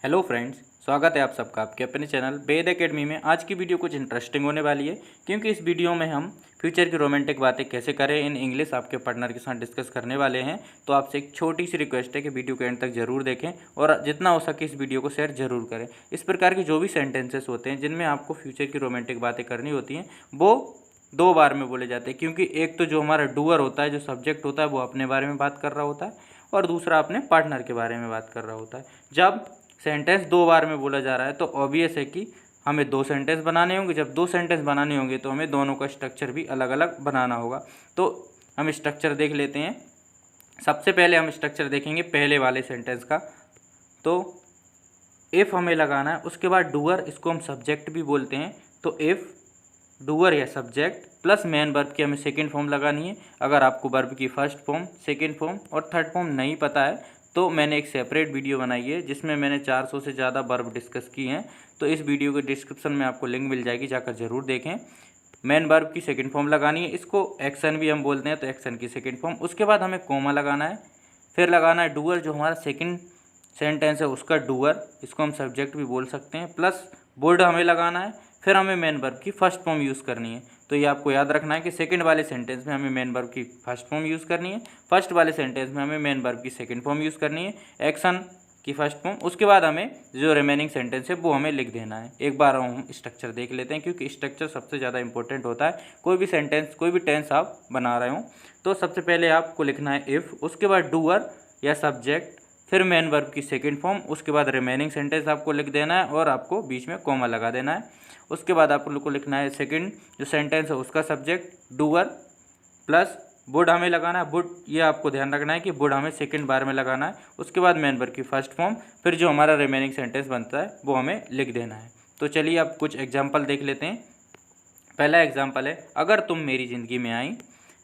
Hello friends, स्वागत है आप सबका आपके अपने चैनल वेद एकेडमी में। आज की वीडियो कुछ इंटरेस्टिंग होने वाली है क्योंकि इस वीडियो में हम फ्यूचर की रोमांटिक बातें कैसे करें इन इंग्लिश आपके पार्टनर के साथ डिस्कस करने वाले हैं। तो आपसे एक छोटी सी रिक्वेस्ट है कि वीडियो के एंड तक जरूर देखें और जितना हो सके इस वीडियो को शेयर जरूर करें। इस प्रकार के जो भी सेंटेंसेस होते हैं जिनमें आपको फ्यूचर की रोमांटिक बातें करनी होती हैं वो 2 बार में बोले जाते हैं, क्योंकि एक तो जो हमारा डूअर होता है, जो सब्जेक्ट होता है, वो अपने बारे में बात कर रहा होता है और दूसरा अपने पार्टनर के बारे में बात कर रहा होता है। जब सेंटेंस 2 बार में बोला जा रहा है तो ऑब्वियस है कि हमें 2 सेंटेंस बनाने होंगे। जब 2 सेंटेंस बनाने होंगे तो हमें दोनों का स्ट्रक्चर भी अलग अलग बनाना होगा। तो हम स्ट्रक्चर देख लेते हैं। सबसे पहले हम स्ट्रक्चर देखेंगे पहले वाले सेंटेंस का। तो इफ़ हमें लगाना है, उसके बाद डूअर, इसको हम सब्जेक्ट भी बोलते हैं। तो इफ़ डूअर या सब्जेक्ट प्लस मेन वर्ब की हमें सेकंड फॉर्म लगानी है। अगर आपको वर्ब की फर्स्ट फॉर्म, सेकंड फॉर्म और थर्ड फॉर्म नहीं पता है तो मैंने एक सेपरेट वीडियो बनाई है जिसमें मैंने 400 से ज़्यादा वर्ब डिस्कस की हैं। तो इस वीडियो के डिस्क्रिप्शन में आपको लिंक मिल जाएगी, जाकर ज़रूर देखें। मेन वर्ब की सेकंड फॉर्म लगानी है, इसको एक्शन भी हम बोलते हैं, तो एक्शन की सेकंड फॉर्म। उसके बाद हमें कोमा लगाना है, फिर लगाना है डूअर, जो हमारा सेकंड सेंटेंस है उसका डूअर, इसको हम सब्जेक्ट भी बोल सकते हैं, प्लस बोर्ड हमें लगाना है। फिर हमें मेन वर्ब की फर्स्ट फॉर्म यूज़ करनी है। तो ये आपको याद रखना है कि सेकंड वाले सेंटेंस में हमें मेन वर्ब की फर्स्ट फॉर्म यूज़ करनी है, फर्स्ट वाले सेंटेंस में हमें मेन वर्ब की सेकंड फॉर्म यूज़ करनी है, एक्शन की फर्स्ट फॉर्म। उसके बाद हमें जो रिमेनिंग सेंटेंस है वो हमें लिख देना है। एक बार हम स्ट्रक्चर देख लेते हैं क्योंकि स्ट्रक्चर सबसे ज़्यादा इंपॉर्टेंट होता है। कोई भी सेंटेंस, कोई भी टेंस आप बना रहे हो तो सबसे पहले आपको लिखना है इफ़, उसके बाद डूअर या सब्जेक्ट, फिर मेन वर्ब की सेकंड फॉर्म, उसके बाद रिमेनिंग सेंटेंस आपको लिख देना है और आपको बीच में कॉमा लगा देना है। उसके बाद आप लोग को लिखना है सेकंड जो सेंटेंस है उसका सब्जेक्ट डूअर प्लस वुड हमें लगाना है। वुड, ये आपको ध्यान रखना है कि वुड हमें सेकंड बार में लगाना है। उसके बाद मेन वर्ब की फर्स्ट फॉर्म, फिर जो हमारा रिमेनिंग सेंटेंस बनता है वो हमें लिख देना है। तो चलिए अब कुछ एग्जाम्पल देख लेते हैं। पहला एग्जाम्पल है, अगर तुम मेरी ज़िंदगी में आई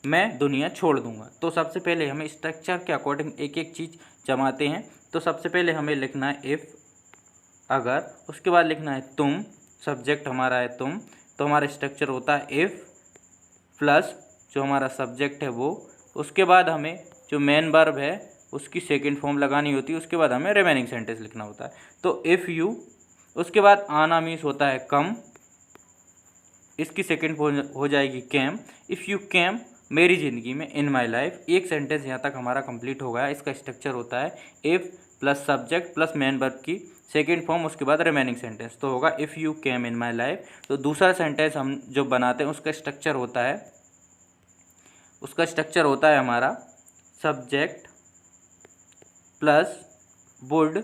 मैं दुनिया छोड़ दूंगा। तो सबसे पहले हमें स्ट्रक्चर के अकॉर्डिंग एक एक चीज़ जमाते हैं। तो सबसे पहले हमें लिखना है इफ़, अगर, उसके बाद लिखना है तुम, सब्जेक्ट हमारा है तुम, तो हमारा स्ट्रक्चर होता है इफ़ प्लस जो हमारा सब्जेक्ट है वो, उसके बाद हमें जो मेन वर्ब है उसकी सेकंड फॉर्म लगानी होती है, उसके बाद हमें रिमेनिंग सेंटेंस लिखना होता है। तो इफ़ यू, उसके बाद आना मीन्स होता है कम, इसकी सेकंड फॉर्म हो जाएगी कैम। इफ़ यू कैम मेरी ज़िंदगी में, इन माई लाइफ। एक सेंटेंस यहाँ तक हमारा कंप्लीट हो गया। इसका स्ट्रक्चर होता है if plus subject plus main verb की सेकंड फॉर्म, उसके बाद रिमेनिंग सेंटेंस। तो होगा if you came in my life. तो दूसरा सेंटेंस हम जो बनाते हैं उसका स्ट्रक्चर होता है, हमारा सब्जेक्ट प्लस वुड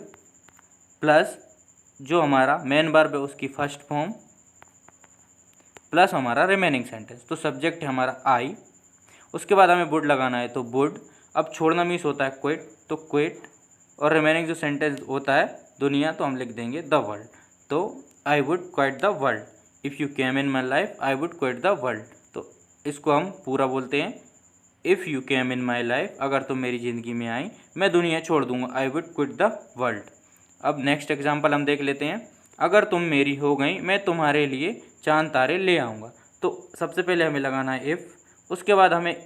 प्लस जो हमारा मेन वर्ब है उसकी फर्स्ट फॉर्म प्लस हमारा रिमेनिंग सेंटेंस। तो सब्जेक्ट है हमारा आई, उसके बाद हमें वुड लगाना है तो वुड। अब छोड़ना मीन्स होता है क्विट, तो क्विट, और रिमेनिंग जो सेंटेंस होता है दुनिया, तो हम लिख देंगे द वर्ल्ड। तो I would quit the world, if you came in my life I would quit the world. तो इसको हम पूरा बोलते हैं if you came in my life, अगर तुम मेरी ज़िंदगी में आई मैं दुनिया छोड़ दूंगा, I would quit the world. अब नेक्स्ट एग्जाम्पल हम देख लेते हैं, अगर तुम मेरी हो गई मैं तुम्हारे लिए चांद तारे ले आऊँगा। तो सबसे पहले हमें लगाना है इफ़, उसके बाद हमें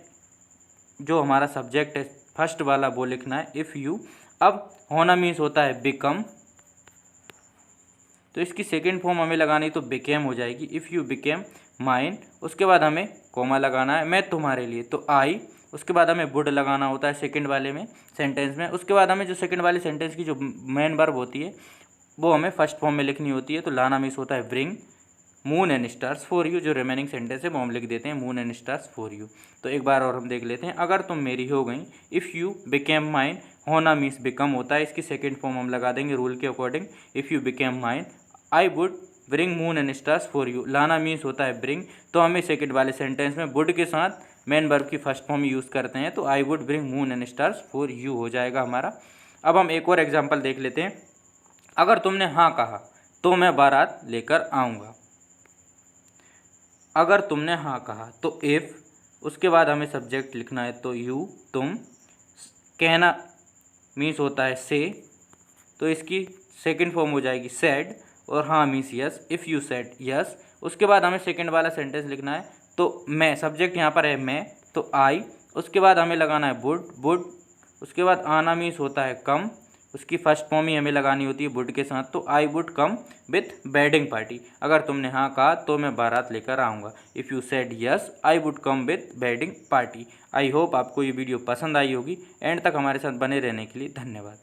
जो हमारा सब्जेक्ट है फर्स्ट वाला वो लिखना है इफ़ यू। अब होना मीन्स होता है बिकम, तो इसकी सेकंड फॉर्म हमें लगानी तो बिकेम हो जाएगी, इफ़ यू बिकेम माइन। उसके बाद हमें कोमा लगाना है मैं तुम्हारे लिए, तो आई। उसके बाद हमें वुड लगाना होता है सेकंड वाले में सेंटेंस में। उसके बाद हमें जो सेकंड वाले सेंटेंस की जो मेन वर्ब होती है वो हमें फर्स्ट फॉर्म में लिखनी होती है। तो लाना मीन्स होता है bring moon and stars for you, जो रिमेनिंग सेंटेंस है वो हम लिख देते हैं moon and stars for you. तो एक बार और हम देख लेते हैं, अगर तुम मेरी हो गई, इफ़ यू बिकेम माइन, होना मीन्स बिकम होता है, इसकी सेकंड फॉर्म हम लगा देंगे रूल के according, if you became mine I would bring moon and stars for you. लाना मीन्स होता है ब्रिंग, तो हमें सेकंड वाले सेंटेंस में वुड के साथ मेन वर्ब की फर्स्ट फॉर्म यूज़ करते हैं, तो I would bring moon and stars for you हो जाएगा हमारा। अब हम एक और एग्जाम्पल देख लेते हैं, अगर तुमने हाँ कहा तो मैं बारात लेकर आऊँगा। अगर तुमने हाँ कहा तो इफ़, उसके बाद हमें सब्जेक्ट लिखना है तो यू, तुम, कहना मीन्स होता है से, तो इसकी सेकंड फॉर्म हो जाएगी सेड, और हाँ means yes, if you said yes. उसके बाद हमें सेकंड वाला सेंटेंस लिखना है तो मैं, सब्जेक्ट यहाँ पर है मैं, तो आई। उसके बाद हमें लगाना है वुड, उसके बाद आना मीन्स होता है कम, उसकी फर्स्ट फॉर्म ही हमें लगानी होती है वुड के साथ। तो I would come with wedding party. अगर तुमने हाँ कहा तो मैं बारात लेकर आऊँगा। If you said yes I would come with wedding party. I hope आपको ये वीडियो पसंद आई होगी। एंड तक हमारे साथ बने रहने के लिए धन्यवाद।